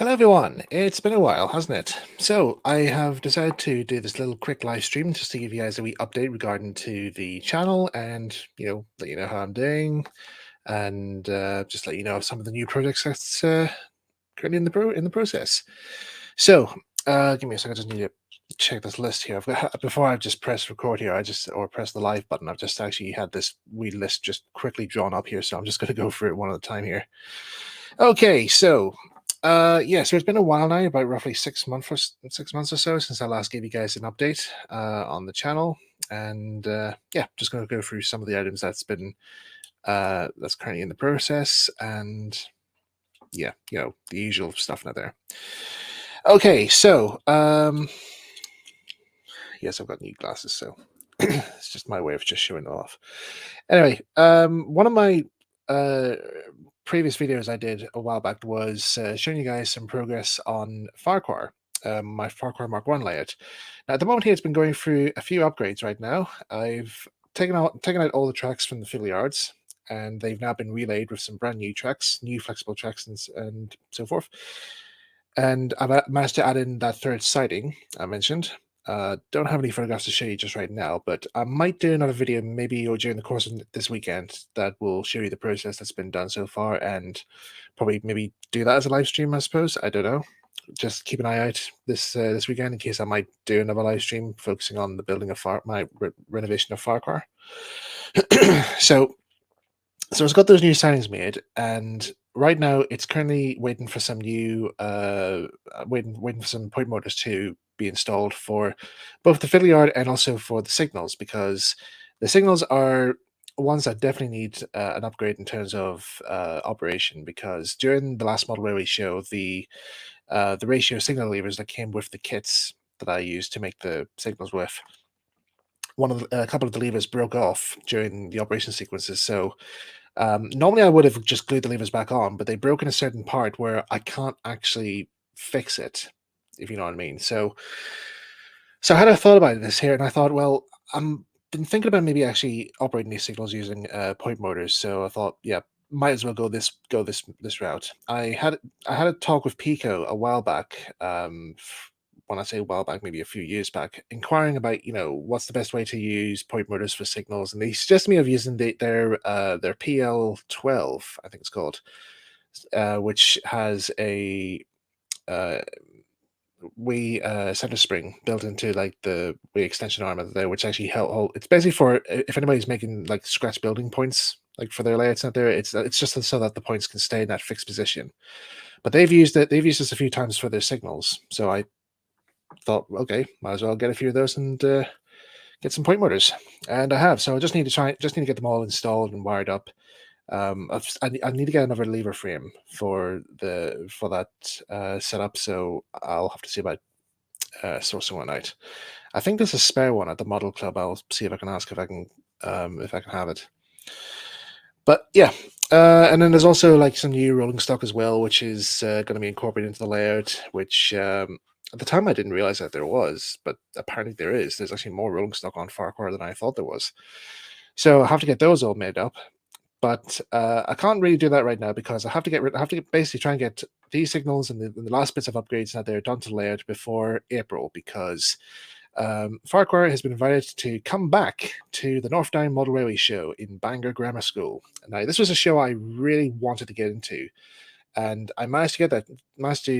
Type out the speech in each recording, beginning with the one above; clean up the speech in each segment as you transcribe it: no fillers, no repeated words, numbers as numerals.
Hello everyone, it's been a while, hasn't it? So I have decided to do this little quick live stream just to give you guys a wee update regarding to the channel and, let you know how I'm doing and just let you know of some of the new projects that's currently in the process. So give me a second, I just need to check this list here. I've got, before I just press record here, or press the live button, I've just actually had this wee list just quickly drawn up here, so I'm just going to go through it one at a time here. Okay, so yeah, so it's been a while now, about roughly 6 months or so since I last gave you guys an update on the channel, and yeah, just going to go through some of the items that's currently in the process, and yeah, the usual stuff now there. Okay, so yes, I've got new glasses, so it's just my way of just showing them off. Anyway, one of my uh, previous videos I did a while back was showing you guys some progress on Farquhar, my Farquhar Mark 1 layout. Now, at the moment here, it's been going through a few upgrades right now. I've taken out all the tracks from the fiddle yards, and they've now been relayed with some brand new tracks, new flexible tracks, and so forth. And I've managed to add in that third siding I mentioned. Don't have any photographs to show you just right now, but I might do another video maybe or during the course of this weekend that will show you the process that's been done so far, and probably maybe do that as a live stream, I suppose. I don't know. Just keep an eye out this weekend in case I might do another live stream focusing on the building of my renovation of Farquhar. so so it's got those new signings made, and right now it's currently waiting for some new waiting for some point motors to be installed for both the fiddle yard and also for the signals, because the signals are ones that definitely need an upgrade in terms of operation, because during the last model railway show, the ratio signal levers that came with the kits that I used to make the signals with, a couple of the levers broke off during the operation sequences. So normally I would have just glued the levers back on, but they broke in a certain part where I can't actually fix it, if you know what I mean. So I had a thought about this here, and I thought, well, I'm been thinking about maybe actually operating these signals using point motors. So I thought, yeah, might as well go this route. I had a talk with Pico a while back. When I say a while back, maybe a few years back, inquiring about what's the best way to use point motors for signals, and they suggested me of using their PL12, I think it's called, which has a uh, center spring built into like the Wii extension arm there, which actually help. It's basically for if anybody's making like scratch building points like for their layouts out there. It's just so that the points can stay in that fixed position. But they've used it. They've used this a few times for their signals. So I thought, okay, might as well get a few of those and get some point motors, and I have. So I just need to get them all installed and wired up. I need to get another lever frame for that setup, so I'll have to see about sourcing one out. I think there's a spare one at the model club. I'll see if I can ask if I can have it. But yeah, and then there's also like some new rolling stock as well, which is going to be incorporated into the layout. Which at the time I didn't realize that there was, but apparently there is. There's actually more rolling stock on Farquhar than I thought there was. So I have to get those all made up. But I can't really do that right now because I have to basically try and get these signals and the last bits of upgrades that they're done to the layout before April, because Farquhar has been invited to come back to the North Down Model Railway Show in Bangor Grammar School. Now, this was a show I really wanted to get into, and I managed to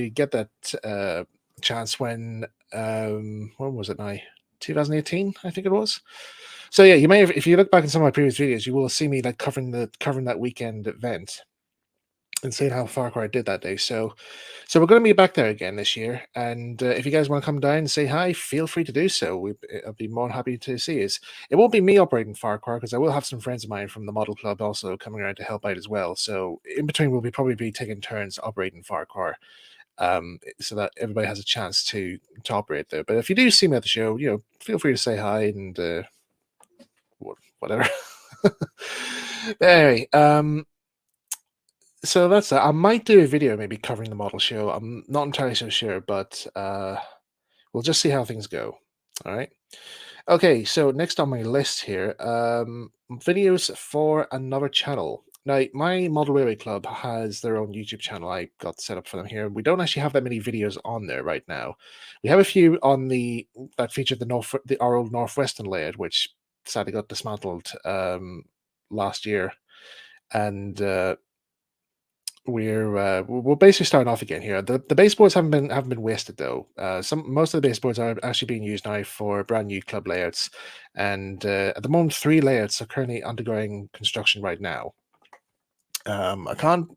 get that chance when was it now? 2018, I think it was. So yeah, you may have, if you look back in some of my previous videos, you will see me like covering that weekend event and seeing how Farquhar did that day. So we're going to be back there again this year, and if you guys want to come down and say hi, feel free to do so. I'll be more than happy to see you. It won't be me operating Farquhar because I will have some friends of mine from the model club also coming around to help out as well. So in between, we'll probably be taking turns operating Farquhar, so that everybody has a chance to operate there. But if you do see me at the show, feel free to say hi and whatever. Anyway, so that's that. I might do a video maybe covering the model show. I'm not entirely so sure, but we'll just see how things go. All right. Okay, so next on my list here, videos for another channel. Now, my Model Railway Club has their own YouTube channel. I got set up for them here. We don't actually have that many videos on there right now. We have a few on the that feature our old Northwestern layout, which sadly got dismantled last year, and we're basically starting off again here. The baseboards haven't been wasted though. Most of the baseboards are actually being used now for brand new club layouts, and at the moment, three layouts are currently undergoing construction right now. I can't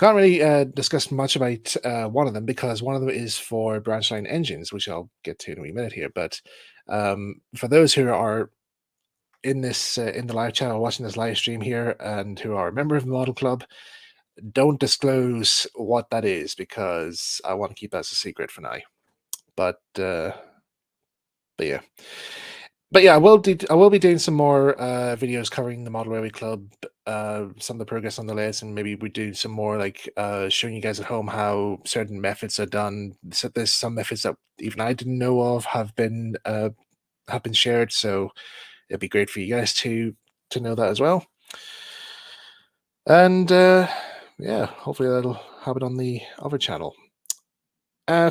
really discuss much about one of them because one of them is for branch line engines, which I'll get to in a wee minute here. But for those who are in the live channel watching this live stream here and who are a member of the Model Club, don't disclose what that is because I want to keep that as a secret for now. But uh, but yeah. But yeah, I will be doing some more videos covering the Model Railway Club, some of the progress on the lathes, and maybe we do some more like showing you guys at home how certain methods are done. So there's some methods that even I didn't know of have been shared. So it'd be great for you guys to know that as well. And yeah, hopefully that'll happen on the other channel.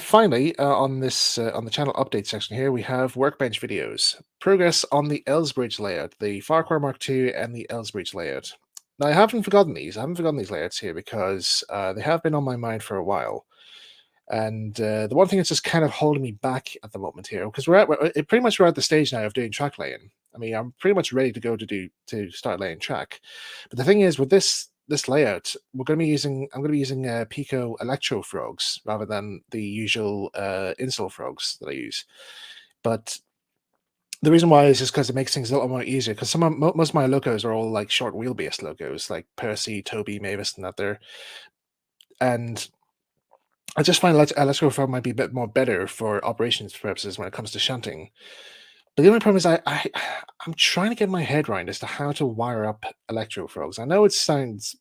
Finally, on the channel update section here, we have workbench videos. Progress on the Elsbridge layout, the Farquhar Mark II, and the Elsbridge layout. Now, I haven't forgotten these. I haven't forgotten these layouts here because they have been on my mind for a while. And the one thing that's just kind of holding me back at the moment here, because pretty much we're at the stage now of doing track laying. I mean, I'm pretty much ready to go to start laying track. But the thing is, with this layout, I'm going to be using Pico Electro frogs rather than the usual install frogs that I use. But the reason why is just because it makes things a little more easier. Because most of my locos are all like short wheelbase locos, like Percy, Toby, Mavis, and that there. And I just find electrical frog might be a bit more better for operations purposes when it comes to shunting. But the only problem is I'm trying to get my head around as to how to wire up electro frogs. I know it sounds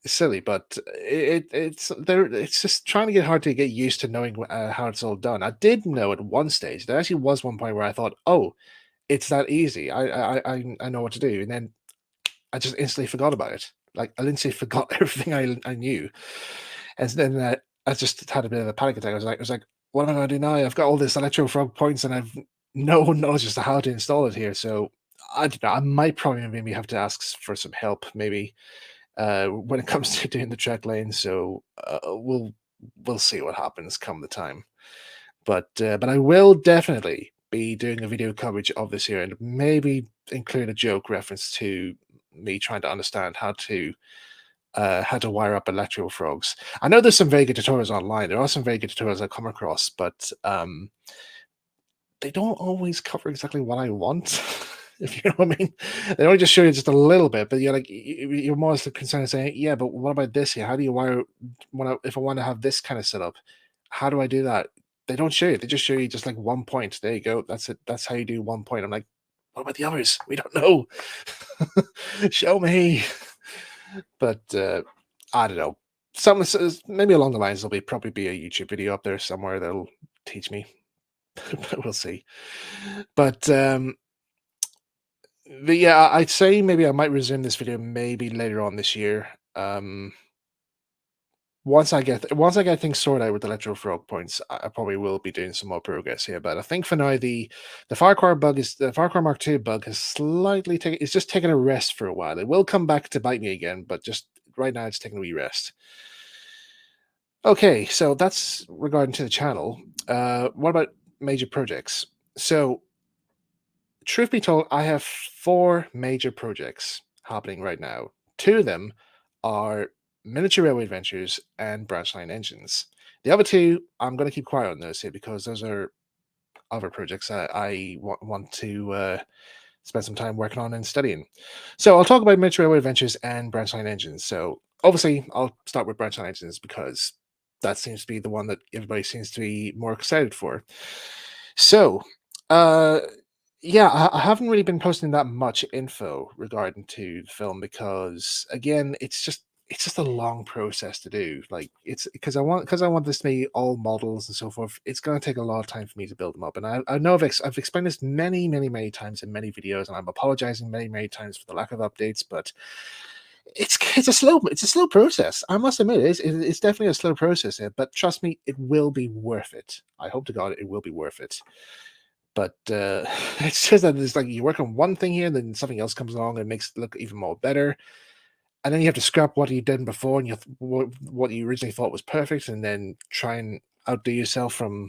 silly, but it's there. It's just trying to get hard to get used to knowing how it's all done. I did know at one stage. There actually was one point where I thought, "Oh, it's that easy. I know what to do," and then I just instantly forgot about it. Like I instantly forgot everything I knew, and then I just had a bit of a panic attack. I was like, "What am I going to do now? I've got all this electro frog points, and I've no knowledge as to how to install it here." So I don't know. I might probably maybe have to ask for some help, maybe when it comes to doing the track lane. So we'll see what happens come the time. But I will definitely be doing a video coverage of this here and maybe include a joke reference to me trying to understand how to wire up electro frogs. I know there's some very good tutorials online. There are some very good tutorials I come across, but they don't always cover exactly what I want. If you know what I mean, they only just show you just a little bit, but you're like you're more concerned saying, yeah, but what about this here? How do you wire if I want to have this kind of setup? How do I do that? They don't show you. They just show you just like one point. There you go. That's it. That's how you do one point. I'm like, what about the others? We don't know. Show me. But I don't know. Some maybe along the lines there'll be probably be a YouTube video up there somewhere that'll teach me. But we'll see. But yeah, I'd say maybe I might resume this video maybe later on this year. Once I get things sorted out with the electro frog points, I probably will be doing some more progress here. But I think for now the Farquhar Mark II bug has slightly taken it's just taking a rest for a while. It will come back to bite me again, but just right now it's taking a wee rest. Okay, so that's regarding to the channel. What about major projects? So truth be told, I have four major projects happening right now. Two of them are miniature railway adventures and branch line engines. The other two, I'm going to keep quiet on those here because those are other projects I want to spend some time working on and studying. So I'll talk about miniature railway adventures and branch line engines. So obviously, I'll start with branch line engines because that seems to be the one that everybody seems to be more excited for. So, uh, yeah, I haven't really been posting that much info regarding to the film because, again, it's just a long process to do. Like it's because I want this to be all models and so forth. It's going to take a lot of time for me to build them up, and I know I've explained this many times in many videos, and I'm apologizing many times for the lack of updates, but it's a slow process. I must admit, it's definitely a slow process here, but trust me, it will be worth it. I hope to God it will be worth it. But it's just that it's like you work on one thing here, then something else comes along and makes it look even more better, and then you have to scrap what you did before and what you originally thought was perfect, and then try and outdo yourself from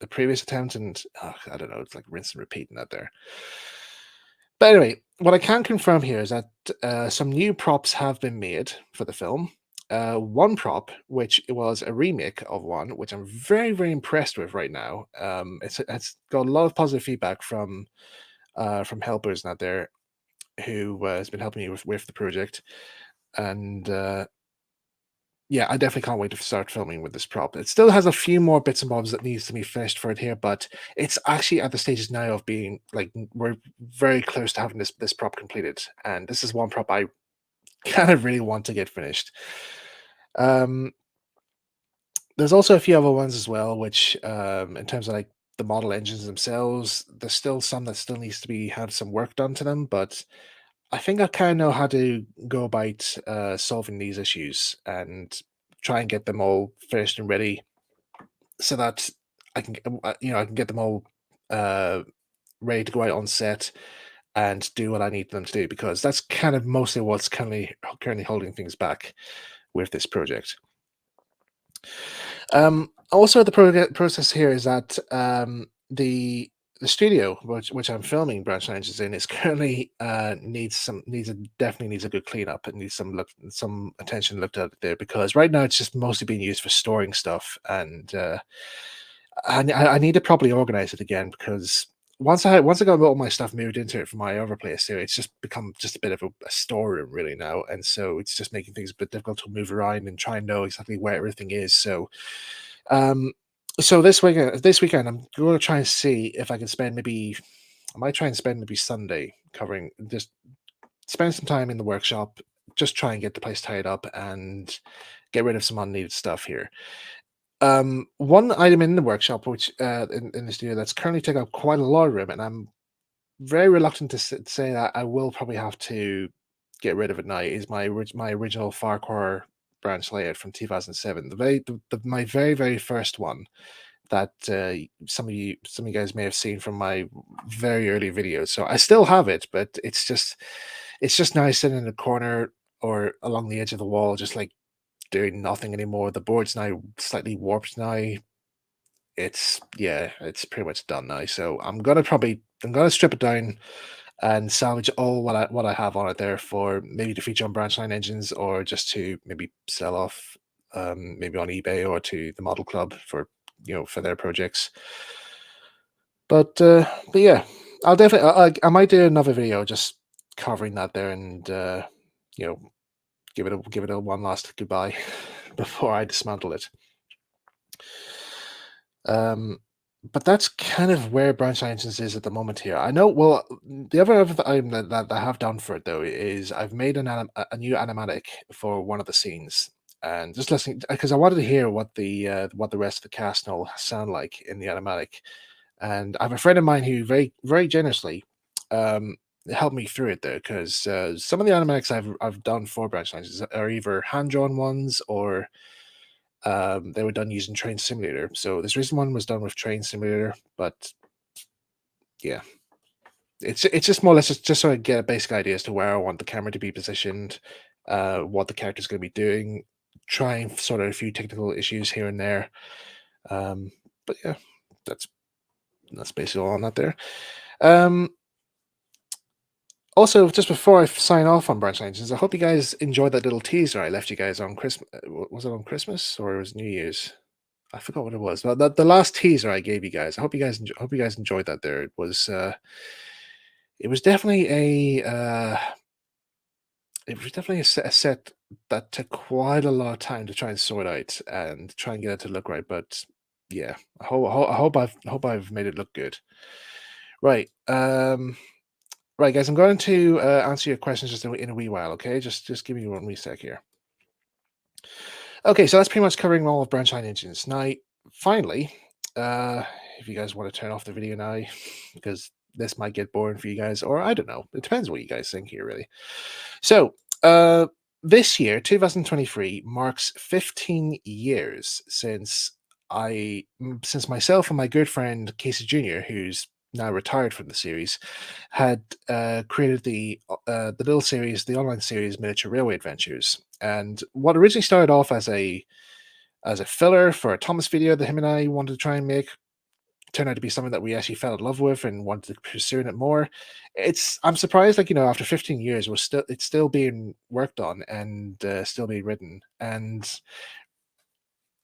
the previous attempt. And I don't know, it's like rinse and repeat in that there. But anyway, what I can confirm here is that some new props have been made for the film. One prop, which was a remake of one, which I'm very impressed with right now. It's got a lot of positive feedback from helpers out there who has been helping me with the project, and yeah, I definitely can't wait to start filming with this prop. It still has a few more bits and bobs that needs to be finished for it here, but it's actually at the stages now of being like we're very close to having this prop completed, and this is one prop I kind of really want to get finished. Um, there's also a few other ones as well, which in terms of like the model engines themselves, there's still some that still needs to be have some work done to them, but I think I kind of know how to go about solving these issues and try and get them all finished and ready so that I can, I can get them all uh, ready to go out on set and do what I need them to do, because that's kind of mostly what's currently holding things back with this project. Also, the process here is that the studio which I'm filming Branch Engines in is currently definitely needs a good cleanup. It needs some attention looked at there, because right now it's just mostly being used for storing stuff, and I need to properly organize it again, because once I got all my stuff moved into it from my other place here, it's just become just a bit of a storeroom really now, and so it's just making things a bit difficult to move around and try and know exactly where everything is. Um, so this weekend, I'm going to try and see if I can spend maybe. I might try and spend maybe Sunday covering, just spend some time in the workshop, just try and get the place tied up and get rid of some unneeded stuff here. One item in the workshop, which in the studio, that's currently taking up quite a lot of room, and I'm very reluctant to say that I will probably have to get rid of it now, is my original Farquhar branch layout from 2007, my very first one that some of you guys may have seen from my very early videos. So I still have it, but it's just nice sitting in a corner or along the edge of the wall, just like doing nothing anymore. The board's now slightly warped now. It's pretty much done now. So I'm gonna strip it down and salvage all what I have on it there, for maybe to feature on branch line engines, or just to maybe sell off maybe on eBay or to the model club for for their projects. But yeah, I'll definitely I might do another video just covering that there, and you know give it a one last goodbye before I dismantle it. Um, but that's kind of where Branch Engines is at the moment here. I know. Well, the other item that I have done for it though is I've made a new animatic for one of the scenes, and just listening, because I wanted to hear what the rest of the cast all sound like in the animatic. And I have a friend of mine who very generously um, helped me through it there, because some of the animatics I've done for Branch Engines are either hand drawn ones, or they were done using Train Simulator. So this recent one was done with Train Simulator, but yeah, it's just more or less just so I get a basic idea as to where I want the camera to be positioned, what the character's going to be doing, try and sort out a few technical issues here and there. Um, but yeah, that's that's basically all on that there. Um, Also, just before I sign off on Branch Engines, I hope you guys enjoyed that little teaser I left you guys on Christmas. Was it on Christmas or it was New Year's? I forgot what it was. But the last teaser I gave you guys, I hope hope you guys enjoyed that. There, it was definitely a set that took quite a lot of time to try and sort out and try and get it to look right. But yeah, I hope I've made it look good. Right. Right, guys. I'm going to answer your questions just in a wee while. Okay, just give me one wee sec here. Okay, so that's pretty much covering all of branch line engines. Now, finally, uh, if you guys want to turn off the video now, because this might get boring for you guys, or I don't know. It depends what you guys think here, really. So, uh, this year, 2023, marks 15 years since myself and my good friend Casey Jr., who's now retired from the series, had created the little series, the online series Miniature Railway Adventures. And what originally started off as a filler for a Thomas video that him and I wanted to try and make turned out to be something that we actually fell in love with and wanted to pursue it more. I'm surprised, like, after 15 years, it's still being worked on and still being written. And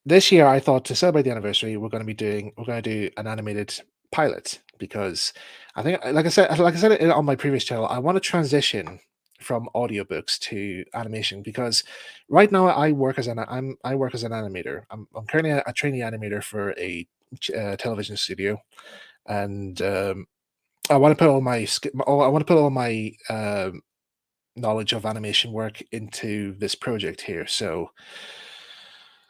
this year, I thought to celebrate the anniversary, we're going to do an animated pilot because I think, like I said it on my previous channel, I want to transition from audiobooks to animation because right now I work as an animator. I'm currently a trainee animator for a television studio, and I want to put I want to put all my knowledge of animation work into this project here. So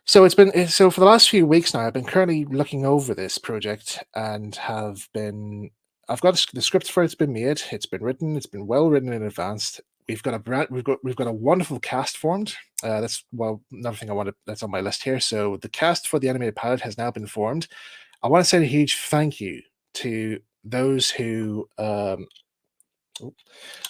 for the last few weeks now, I've been currently looking over this project and I've got the script for it's been made, it's been written, it's been well written in advance. We've got a wonderful cast formed. Another thing that's on my list here. So the cast for the animated pilot has now been formed. I want to say a huge thank you to those who I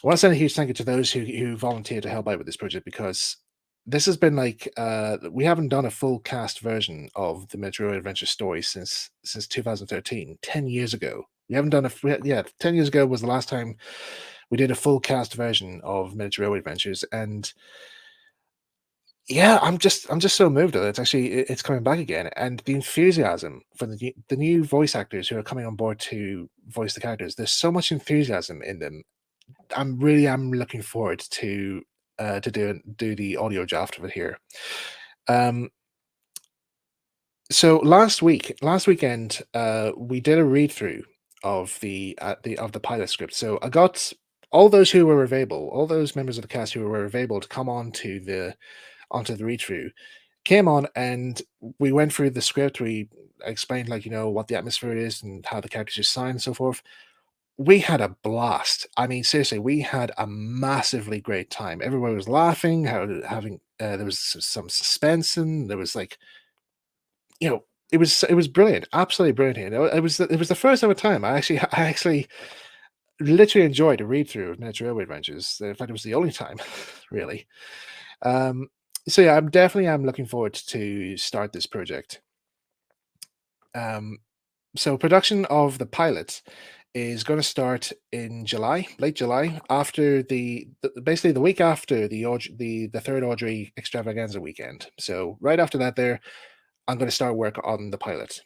want to send a huge thank you to those who volunteered to help out with this project because this has been we haven't done a full cast version of the Metro Adventure story since 2013, 10 years ago. We haven't done yeah, 10 years ago was the last time we did a full cast version of Miniature Railway Adventures, and yeah, I'm just so moved that it's coming back again, and the enthusiasm for the new voice actors who are coming on board to voice the characters. There's so much enthusiasm in them. I'm looking forward to do the audio draft of it here. Um, so last weekend, we did a read through of the pilot script. So I got all those who were available, all those members of the cast who were available to come on to the onto the read through, came on and we went through the script. We explained what the atmosphere is and how the characters are signed and so forth. We had a blast. I mean, seriously, we had a massively great time. Everybody was laughing, there was some suspense, and there was it was brilliant, absolutely brilliant. It was the first ever time I actually literally enjoyed a read through of Miniature Railway Adventures. In fact, it was the only time, really. Um, so yeah, I'm looking forward to start this project. Um, so production of the pilot is going to start in July, late July, after basically the week after the third Audrey extravaganza weekend. So right after that, I'm going to start work on the pilot.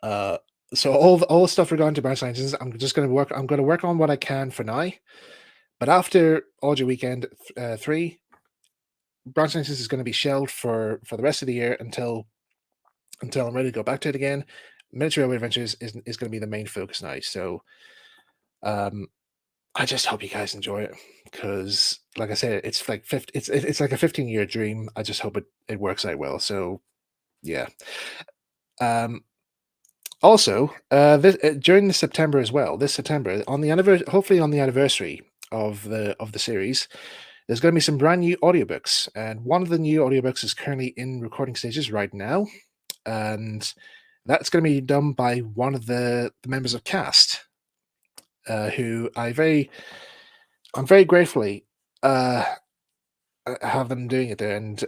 Uh, so all the stuff regarding to Branch Sciences, I'm going to work on what I can for now. But after Audrey weekend 3, Branch Sciences is going to be shelved for the rest of the year until I'm ready to go back to it again. Miniature Railway Adventures is going to be the main focus now. So um, I just hope you guys enjoy it because, like I said, it's like a 15-year dream. I just hope it works out well. So yeah. Um, Also, during the September as well, this September on the hopefully on the anniversary of the series, there's going to be some brand new audiobooks, and one of the new audiobooks is currently in recording stages right now, and that's going to be done by one of the members of cast, who I'm very gratefully uh, have them doing it there, and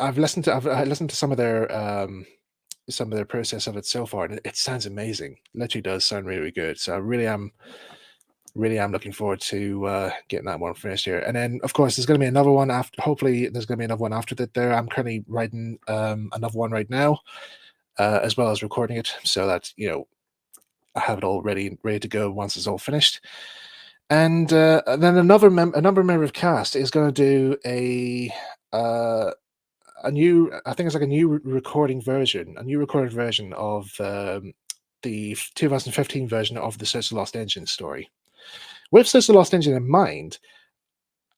I listened to some of their process of it so far, and it sounds amazing. Literally does sound really, really good. So I really am looking forward to getting that one finished here. And then, of course, there's going to be another one after. Hopefully, there's going to be another one after that. There, I'm currently writing another one right now, as well as recording it, so that I have it all ready to go once it's all finished. And then another member of cast is going to do a new, I think it's like a new a new recorded version of the 2015 version of the Search the Lost Engine story. With Search the Lost Engine in mind,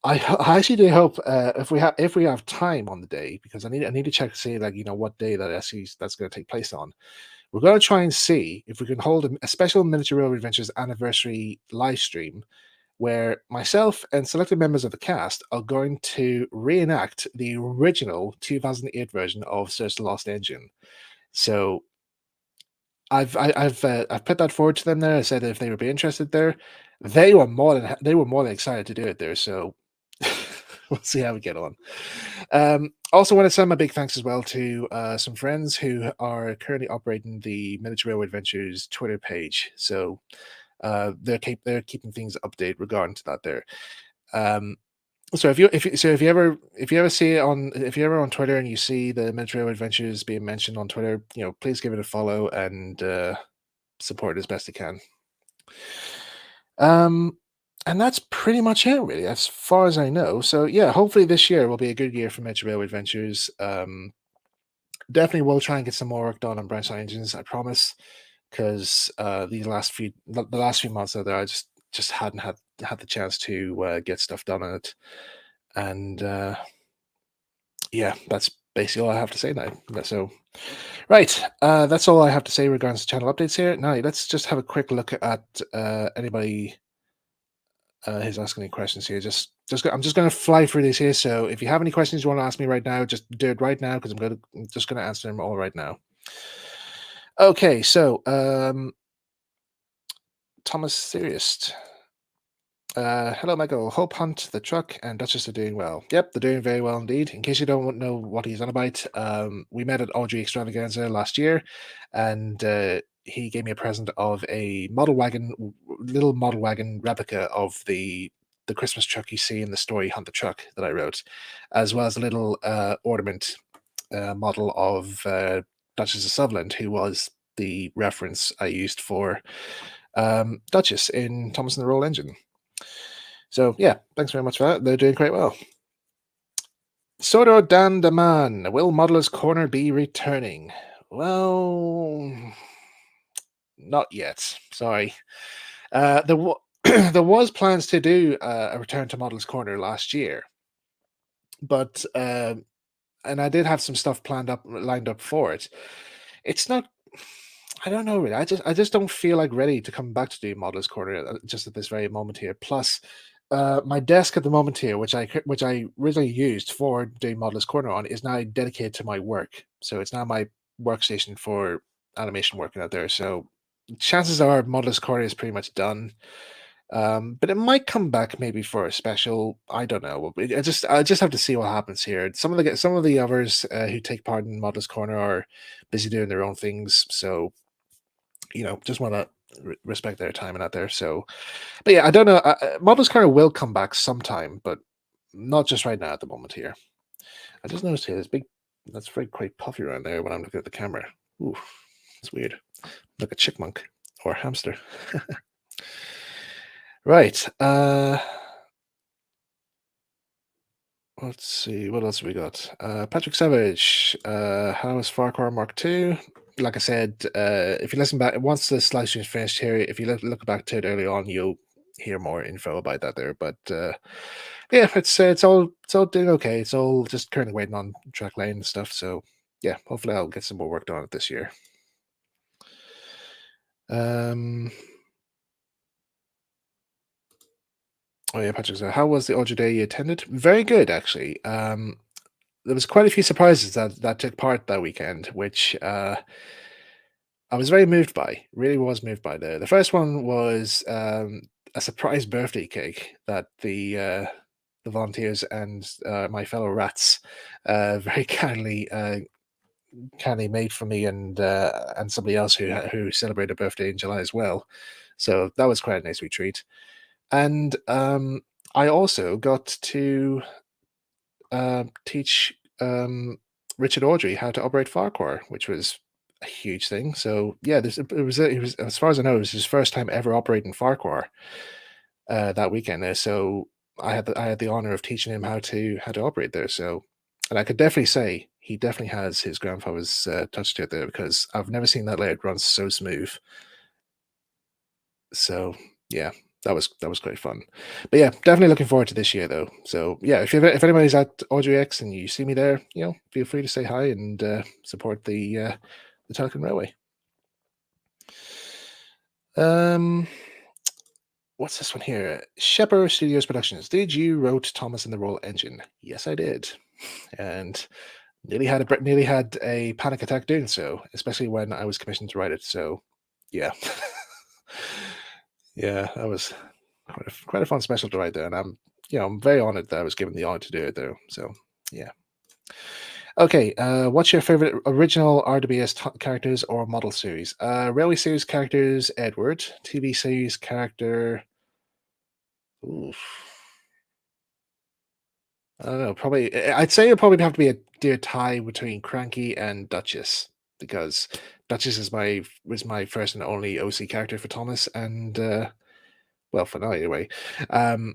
I actually do hope if we have time on the day, because I need to check to see, like, what day that's going to take place on. We're going to try and see if we can hold a special Miniature Railway Adventures anniversary live stream where myself and selected members of the cast are going to reenact the original 2008 version of Search the Lost Engine. So I've put that forward to them there. I said if they would be interested there. They were more than excited to do it there. So we'll see how we get on. Also, want to send my big thanks as well to some friends who are currently operating the Miniature Railway Adventures Twitter page. So they're keeping things updated regarding to that there. Um, so if you ever see it on if you're ever on Twitter and you see the Miniature Railway Adventures being mentioned on Twitter, please give it a follow and support it as best you can. Um, and that's pretty much it, really, as far as I know. So yeah, hopefully this year will be a good year for Miniature Railway Adventures. Definitely will try and get some more work done on Branch Engines, I promise. Because the last few months out there, I just hadn't had the chance to get stuff done on it, and yeah, that's basically all I have to say now. So, right, that's all I have to say regarding the channel updates here. Now, let's just have a quick look at anybody who's asking any questions here. I'm just going to fly through these here. So, if you have any questions you want to ask me right now, just do it right now because I'm just going to answer them all right now. Okay, so Thomas Serious. Hello, Michael. Hope Hunt, the truck, and Duchess are doing well. Yep, they're doing very well indeed. In case you don't know what he's on about, we met at Audrey Extravaganza last year, and he gave me a present of a little model wagon replica of the Christmas truck you see in the story Hunt the Truck that I wrote, as well as a little ornament model of Duchess of Sutherland, who was the reference I used for Duchess in Thomas and the Roll Engine. So yeah, thanks very much for that. They're doing quite well. Soto Dan Daman, will Modeler's Corner be returning? Well, not yet. Sorry. There was plans to do a return to Modeler's Corner last year, but and I did have some stuff lined up for it. It's not. I don't know really. I just don't feel like ready to come back to do Modeler's Corner just at this very moment here. Plus, my desk at the moment here, which I originally used for doing Modeler's Corner on, is now dedicated to my work. So it's now my workstation for animation working out there. So chances are Modeler's Corner is pretty much done. But it might come back maybe for a special. I don't know. I just have to see what happens here. Some of the others who take part in Modeler's Corner are busy doing their own things. So just want to respect their time and out there. So, but yeah, I don't know. Modeler's Corner will come back sometime, but not just right now at the moment here. I just noticed here, that's very quite puffy around there when I'm looking at the camera. Ooh, it's weird. Like a chickmunk or a hamster. Right. Let's see. What else we got? Patrick Savage. How is Farquhar Mark II? Like I said, if you listen back, once the live stream is finished here, if you look back to it early on, you'll hear more info about that there. But yeah, it's all doing okay. It's all just currently waiting on track lane and stuff. So yeah, hopefully I'll get some more work done on it this year. Oh yeah, Patrick. So how was the Ultra Day you attended? Very good, actually. There was quite a few surprises that took part that weekend, which I was very moved by. Really was moved by. The first one was a surprise birthday cake that the volunteers and my fellow rats very kindly made for me and somebody else who celebrated a birthday in July as well. So that was quite a nice treat. And I also got to teach Richard Audrey how to operate Farquhar, which was a huge thing. So yeah, it was as far as I know, it was his first time ever operating Farquhar that weekend there. So I had the honor of teaching him how to operate there. So, and I could definitely say he definitely has his grandfather's touch to it there because I've never seen that layout run so smooth. So yeah, that was quite fun. But yeah, definitely looking forward to this year though. So yeah, if anybody's at Audrey X and you see me there, feel free to say hi and support the Telekin Railway. Um, what's this one here? Shepherd Studios Productions. Did you wrote Thomas and the Roll Engine? Yes, I did, and nearly had a panic attack doing so, especially when I was commissioned to write it. So yeah, yeah, that was quite a fun special to write there, and I'm very honored that I was given the honor to do it though. So yeah. Okay, what's your favorite original RWS characters or model series? Railway series characters, Edward. TV series character. Oof. I don't know. Probably, I'd say it'd probably have to be a dear tie between Cranky and Duchess because Duchess was my first and only OC character for Thomas, and well, for now anyway. Um,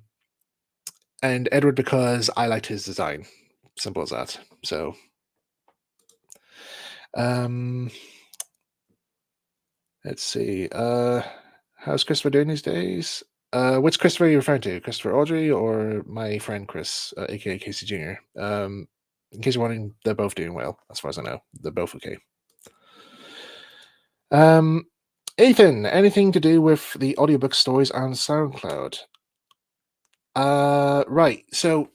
and Edward because I liked his design. Simple as that. So, um, let's see. How's Christopher doing these days? Which Christopher are you referring to? Christopher Audrey or my friend Chris, aka Casey Jr.? In case you're wondering, they're both doing well, as far as I know. They're both okay. Um, Ethan, anything to do with the audiobook stories on SoundCloud? Right. So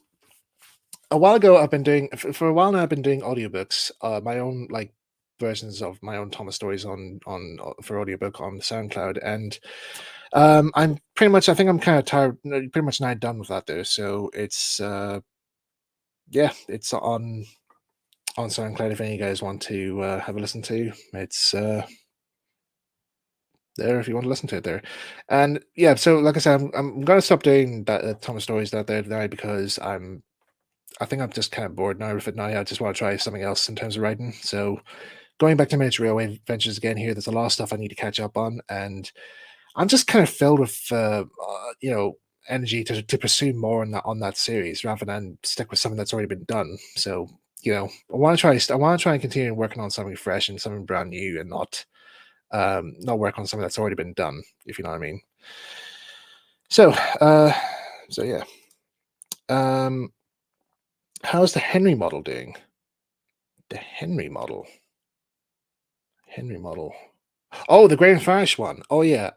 a while ago, I've been doing for a while now. I've been doing audiobooks, my own like versions of my own Thomas stories on for audiobook on SoundCloud, and I'm pretty much. I think I'm kind of tired. Pretty much now done with that there. So it's yeah, it's on SoundCloud. If any of you guys want to have a listen to, it's there if you want to listen to it there. And yeah, so like I said, I'm gonna stop doing that Thomas stories that there now because I think I'm just kind of bored now with it now. I just want to try something else in terms of writing. So going back to Miniature Railway Adventures again here, there's a lot of stuff I need to catch up on, and I'm just kind of filled with energy to pursue more on that series rather than stick with something that's already been done. So I want to try and continue working on something fresh and something brand new, and not work on something that's already been done. If you know what I mean. So uh, so yeah. Um, how's the Henry model doing? The Henry model. Henry model. Oh, the Grand Farish one. Oh yeah.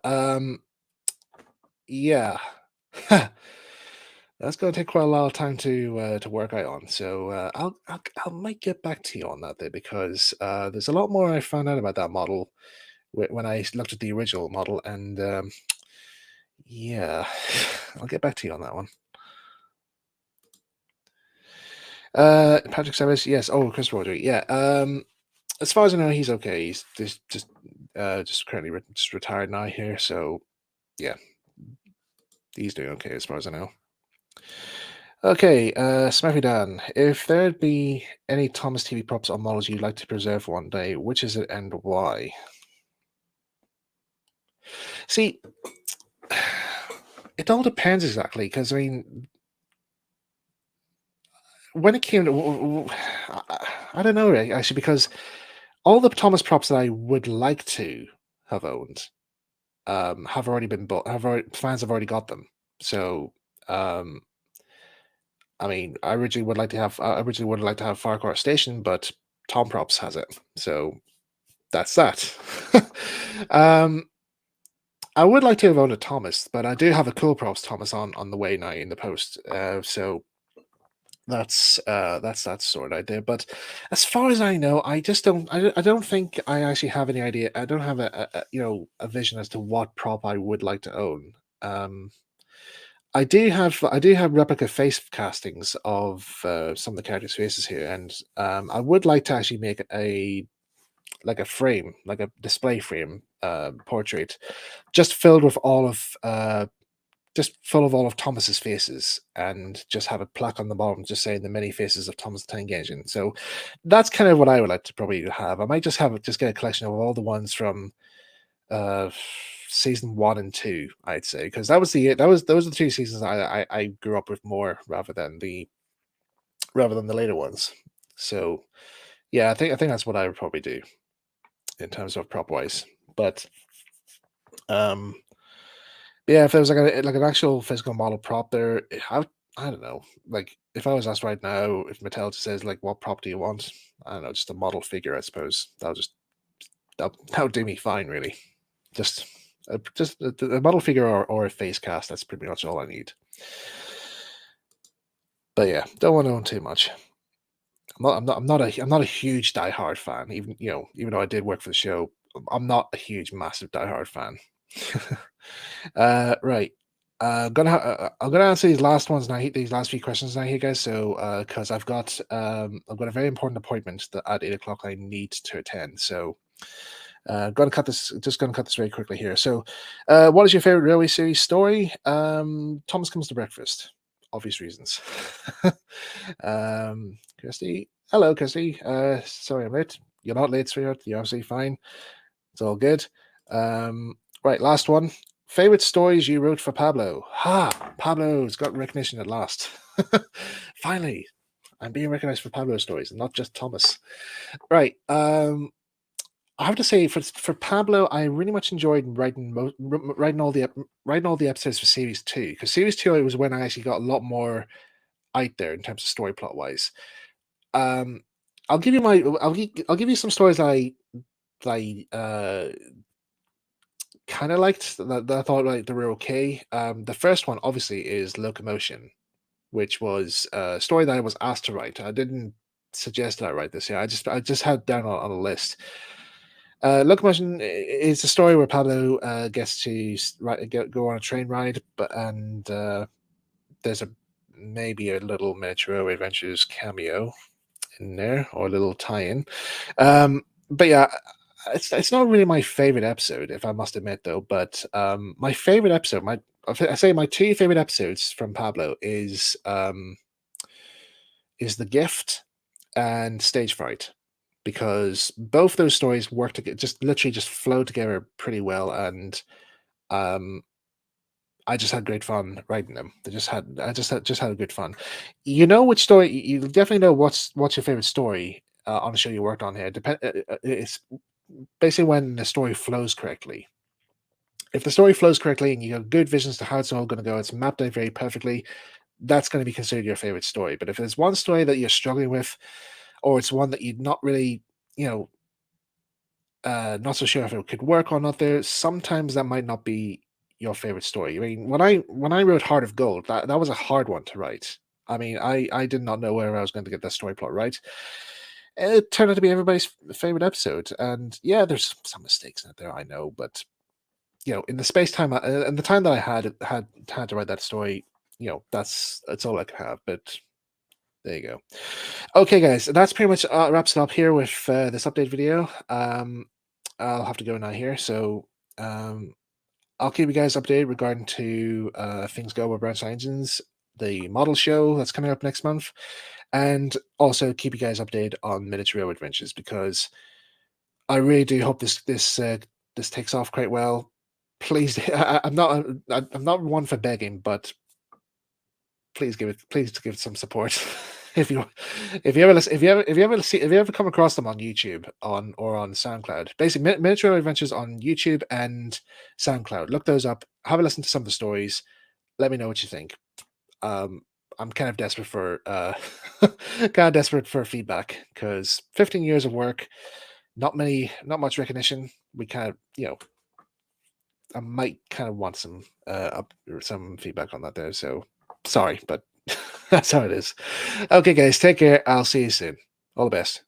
Yeah. That's gonna take quite a lot of time to work out on. So I might get back to you on that there because there's a lot more I found out about that model when I looked at the original model, and yeah, I'll get back to you on that one. Patrick Savage, yes. Oh, Chris Rodri, yeah. As far as I know, he's okay. He's just currently just retired now here. So yeah, he's doing okay as far as I know. Okay, Smaffy Dan, if there'd be any Thomas TV props or models you'd like to preserve one day, which is it and why? See, it all depends exactly, because I mean, when it came to, I don't know actually, because all the Thomas props that I would like to have owned, have already been bought. Fans have already got them. So, um, I mean, I originally would like to have Farquhar Station, but Tom Props has it. So that's that. um, I would like to have owned a Thomas, but I do have a Cool Props Thomas on the way now in the post. So that's that sort of idea. But as far as I know, I just don't think I actually have any idea. I don't have a vision as to what prop I would like to own. Um, I do have replica face castings of some of the characters' faces here, and I would like to actually make a frame, like a display frame portrait, just filled with all of just full of all of Thomas's faces, and just have a plaque on the bottom just saying the many faces of Thomas the Tank Engine. So that's kind of what I would like to probably have. I might just get a collection of all the ones from uh season 1 and 2, I'd say, because those are the two seasons I grew up with more rather than the later ones. So yeah, I think that's what I would probably do in terms of prop wise. But um Yeah, if there was like an actual physical model prop there, I don't know. Like if I was asked right now, if Mattel just says like, "What prop do you want?" I don't know, just a model figure, I suppose. That would do me fine, really. Just just a model figure or a face cast. That's pretty much all I need. But yeah, don't want to own too much. I'm not a huge diehard fan. Even even though I did work for the show, I'm not a huge, massive diehard fan. Right. I'm gonna answer these last ones now. These last few questions now here, guys. So, because I've got a very important appointment that at 8 o'clock I need to attend. So, gonna cut this. Just gonna cut this very quickly here. So, what is your favorite railway series story? Thomas Comes to Breakfast. Obvious reasons. Kirsty. Hello, Kirsty. Sorry I'm late. You're not late, sweetheart. You're absolutely fine. It's all good. Right, last one. Favorite stories you wrote for Pablo? Ha! Pablo's got recognition at last. Finally, I'm being recognized for Pablo stories and not just Thomas. Right. I have to say for Pablo, I really much enjoyed writing all the episodes for series two, because series two was when I actually got a lot more out there in terms of story plot wise. Um, I'll give you some stories that I kind of liked that I thought like they were okay. The first one obviously is Locomotion, which was a story that I was asked to write. I didn't suggest that I write this. Yeah, I just had it down on a list. Locomotion is a story where Pablo gets to go on a train ride, but there's a maybe a little Metro Adventures cameo in there or a little tie-in. But yeah, it's not really my favorite episode, if I must admit, though. But my favorite episode, I say my two favorite episodes from Pablo is The Gift and Stage Fright, because both those stories work together, just literally just flow together pretty well, and um, I just had great fun writing them. They just had I just had a good fun. You know which story you definitely know what's your favorite story on the show you worked on here. It's basically when the story flows correctly. If the story flows correctly and you have good visions to how it's all going to go, it's mapped out very perfectly. That's going to be considered your favorite story. But if there's one story that you're struggling with, or it's one that you're not really, you know, not so sure if it could work or not, there sometimes that might not be your favorite story. I mean, when I wrote Heart of Gold, that was a hard one to write. I mean, I did not know where I was going to get that story plot right. It turned out to be everybody's favorite episode, and yeah, there's some mistakes in it there, I know, but in the space time and the time that I had to write that story, that's all I could have. But there you go. Okay, guys, that's pretty much wraps it up here with this update video. I'll have to go now here, so um, I'll keep you guys updated regarding to things go with Branch Engines, the model show that's coming up next month, and also keep you guys updated on Miniature Rail Adventures, because I really do hope this takes off quite well. Please, I'm not one for begging, but please give it some support. if you if you ever listen, if you ever come across them on YouTube on SoundCloud, basically Miniature Adventures on YouTube and SoundCloud, look those up, have a listen to some of the stories, let me know what you think. um I'm kind of desperate for feedback, because 15 years of work, not much recognition. We kind of, I might kind of want some or some feedback on that there. So sorry, but that's how it is. Okay, guys, take care. I'll see you soon. All the best.